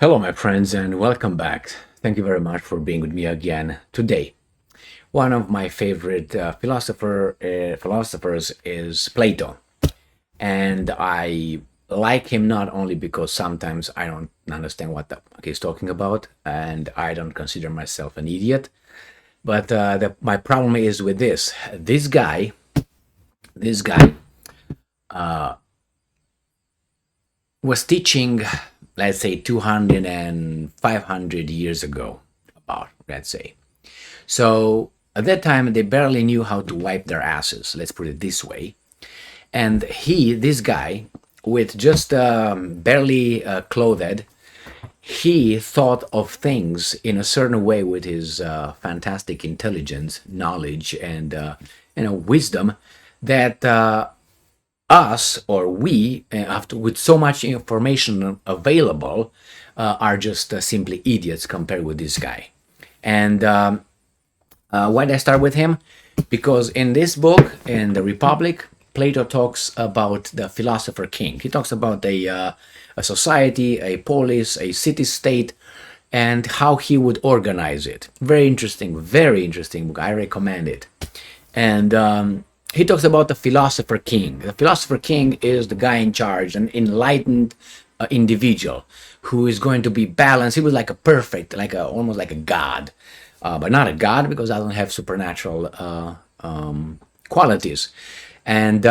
Hello, my friends, and welcome back. Thank you very much for being with me again today. One of my favorite philosophers is Plato, and I like him not only because sometimes I don't understand what the fuck he's talking about, and I don't consider myself an idiot, but my problem is with this. This guy was teaching, let's say, 200 and 500 years ago, about, let's say. So at that time, they barely knew how to wipe their asses, let's put it this way. And this guy, with just barely clothed, he thought of things in a certain way with his fantastic intelligence, knowledge, and wisdom that us or we, after with so much information available, are just simply idiots compared with this guy. And why did I start with him? Because in this book, in the Republic, Plato talks about the Philosopher King. He talks about a society, a polis, a city-state, and how he would organize it. Very interesting book. I recommend it. And he talks about the Philosopher King. The Philosopher King is the guy in charge, an enlightened individual who is going to be balanced. He was like a perfect, almost like a god, but not a god because I don't have supernatural qualities. And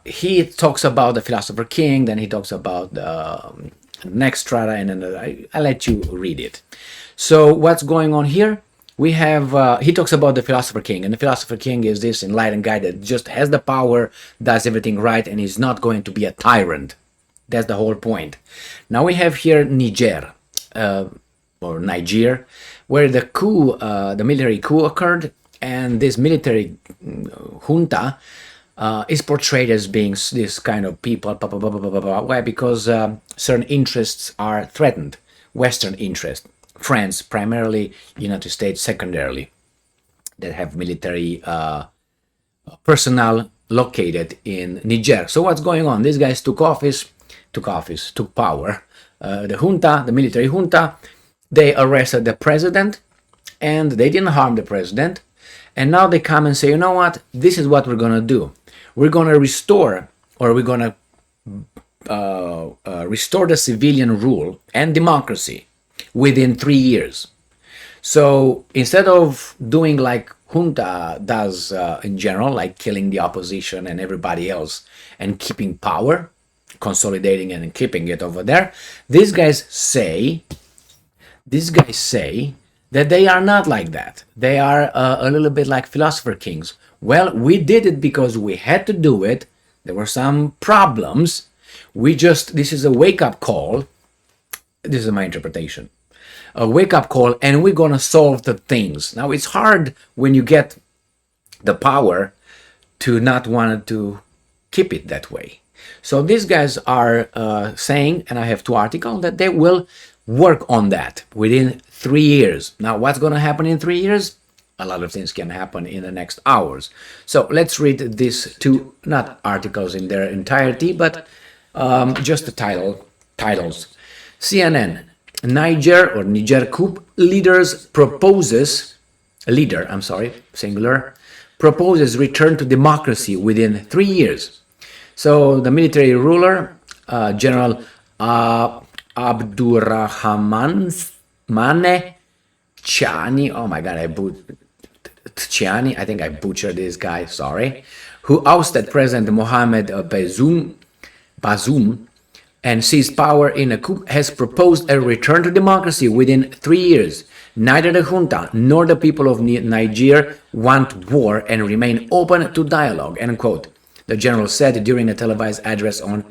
he talks about the Philosopher King, then he talks about the next strata, and then I let you read it. So what's going on here? We have, he talks about the Philosopher King, and the Philosopher King is this enlightened guy that just has the power, does everything right, and is not going to be a tyrant. That's the whole point. Now we have here Niger, or Niger, where the coup, the military coup occurred, and this military junta is portrayed as being this kind of people, blah, blah, blah, blah, blah, blah. Why? Because certain interests are threatened, Western interests. France, primarily, United States, secondarily, that have military personnel located in Niger. So what's going on? These guys took power. The junta, the military junta, they arrested the president, and they didn't harm the president. And now they come and say, you know what? This is what we're going to do. We're going to restore the civilian rule and democracy within 3 years. So instead of doing like junta does in general, like killing the opposition and everybody else and keeping power, consolidating and keeping it over there, these guys say that they are not like that. They are a little bit like Philosopher Kings. Well, we did it because we had to do it. There were some problems. This is a wake-up call. This is my interpretation. A wake-up call, and we're going to solve the things. Now, it's hard when you get the power to not want to keep it that way. So these guys are saying, and I have two articles, that they will work on that within 3 years. Now, what's going to happen in 3 years? A lot of things can happen in the next hours. So let's read these two, not articles in their entirety, but just the titles. CNN, Niger coup singular, proposes return to democracy within 3 years. So the military ruler, General Abdurrahman Chani, oh my God, Chiani, I think I butchered this guy, sorry, who ousted President Mohamed Bazoum and seized power in a coup, has proposed a return to democracy within 3 years. Neither the junta nor the people of Niger want war and remain open to dialogue, end quote, the general said during a televised address on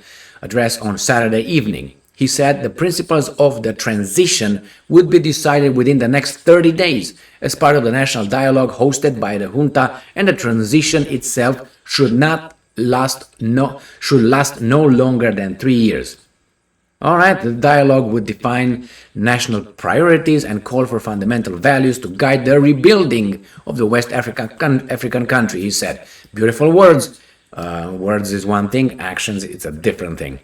Saturday evening. He said the principles of the transition would be decided within the next 30 days as part of the national dialogue hosted by the junta, and the transition itself should last no longer than 3 years. All right, the dialogue would define national priorities and call for fundamental values to guide the rebuilding of the West African country, he said. Beautiful words. Words is one thing, actions it's a different thing.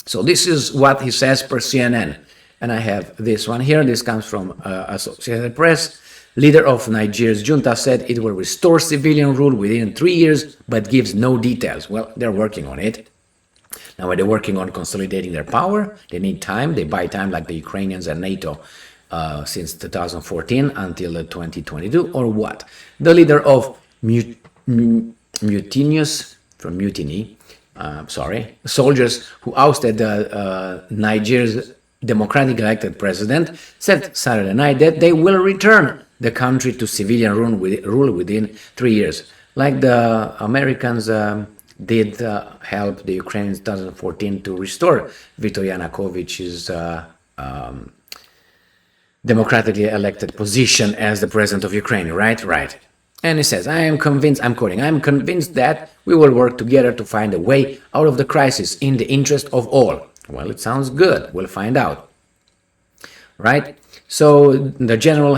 So this is what he says per CNN. And I have this one here. This comes from Associated Press. Leader of Nigeria's junta said it will restore civilian rule within 3 years, but gives no details. Well, they're working on it. Now, when they're working on consolidating their power, they need time. They buy time like the Ukrainians and NATO since 2014 until 2022, or what? The leader of mutinous, from mutiny, soldiers who ousted Niger's democratic elected president said Saturday night that they will return the country to civilian rule within 3 years. Like the Americans did help the Ukrainians in 2014 to restore Viktor Yanukovych's democratically elected position as the president of Ukraine, right? Right. And he says, I am convinced, I'm quoting, I am convinced that we will work together to find a way out of the crisis in the interest of all. Well, it sounds good. We'll find out. Right? So the general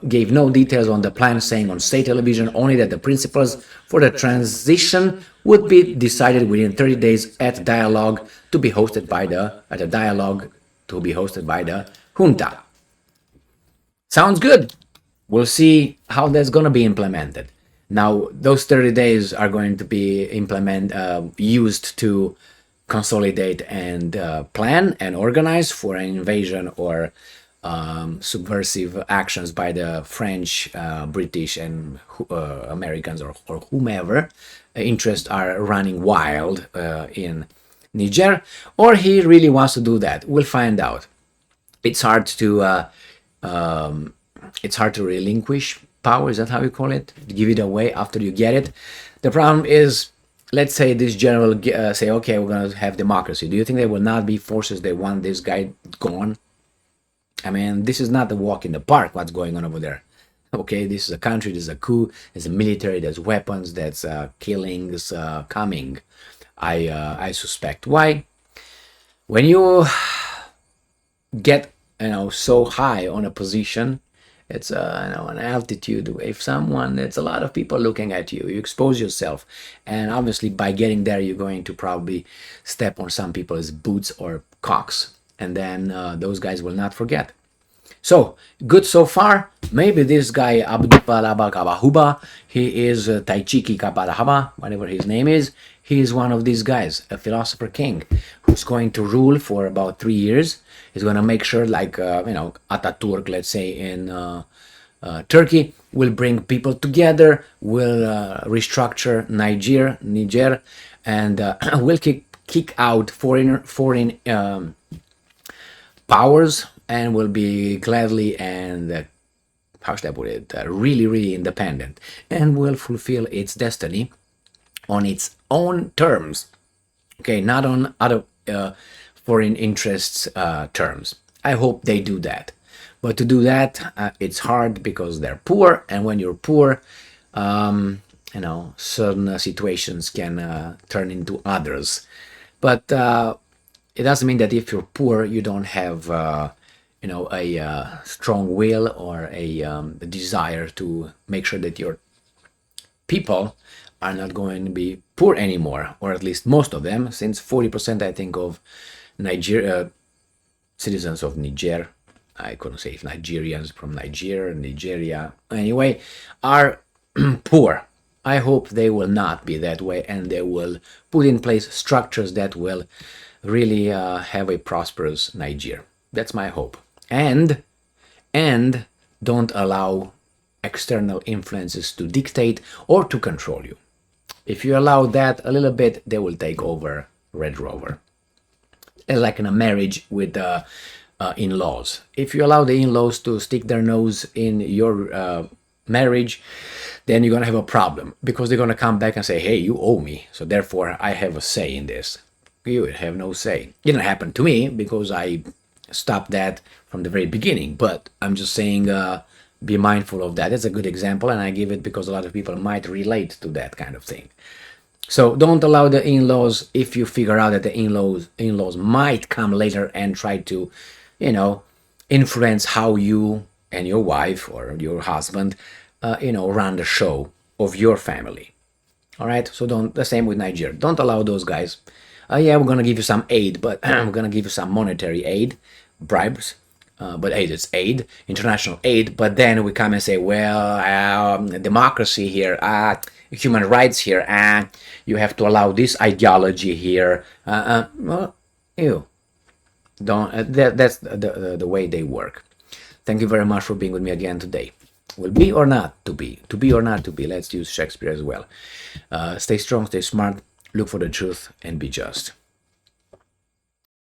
gave no details on the plan, saying on state television only that the principles for the transition would be decided within 30 days at a dialogue to be hosted by the junta. Sounds good. We'll see how that's going to be implemented. Now, those 30 days are going to be used to consolidate and plan and organize for an invasion or subversive actions by the French, British, and Americans or whomever interests are running wild in Niger, or he really wants to do that. We'll find out. It's hard to relinquish power. Is that how you call it? Give it away after you get it. The problem is, let's say this general say, okay, we're going to have democracy. Do you think there will not be forces that want this guy gone? I mean, this is not a walk in the park, what's going on over there. Okay, this is a country, this is a coup, there's a military, there's weapons, there's killings coming, I suspect. Why? When you get so high on a position, it's an altitude. If someone, it's a lot of people looking at you, you expose yourself, and obviously by getting there you're going to probably step on some people's boots or cocks, and then those guys will not forget. So good so far. Maybe this guy Abdullah, he is Taichiki Kabalahaba, whatever his name is, he is one of these guys, a philosopher king, who's going to rule for about 3 years. He's going to make sure, like Ataturk, let's say in Turkey, will bring people together, will restructure Niger, and will kick out foreign powers, and will be gladly and how should I put it, really, really independent, and will fulfill its destiny on its own terms. Okay, not on other foreign interests terms. I hope they do that. But to do that, it's hard because they're poor, and when you're poor, certain situations can turn into others. But it doesn't mean that if you're poor, you don't have a strong will or a desire to make sure that your people are not going to be poor anymore, or at least most of them, since 40%, I think, of citizens of Niger, I couldn't say if Nigerians from Nigeria, anyway, are poor. I hope they will not be that way, and they will put in place structures that will really have a prosperous Niger. That's my hope. And don't allow external influences to dictate or to control you. If you allow that a little bit, they will take over Red Rover. It's like in a marriage with in-laws. If you allow the in-laws to stick their nose in your marriage, then you're going to have a problem, because they're going to come back and say, hey, you owe me, so therefore I have a say in this. You have no say. It didn't happen to me because I stopped that from the very beginning, but I'm just saying be mindful of that. It's a good example, and I give it because a lot of people might relate to that kind of thing. So don't allow the in-laws, if you figure out that the in-laws might come later and try to, influence how you and your wife or your husband, run the show of your family. All right. So the same with Niger. Don't allow those guys. Yeah, we're going to give you some aid, but we're going to give you some monetary aid, bribes, but aid is aid, international aid. But then we come and say, well, democracy here, human rights here, you have to allow this ideology here. Well, ew, don't. That's the way they work. Thank you very much for being with me again today. Will be or not to be or not to be. Let's use Shakespeare as well. Stay strong, stay smart, look for the truth, and be just.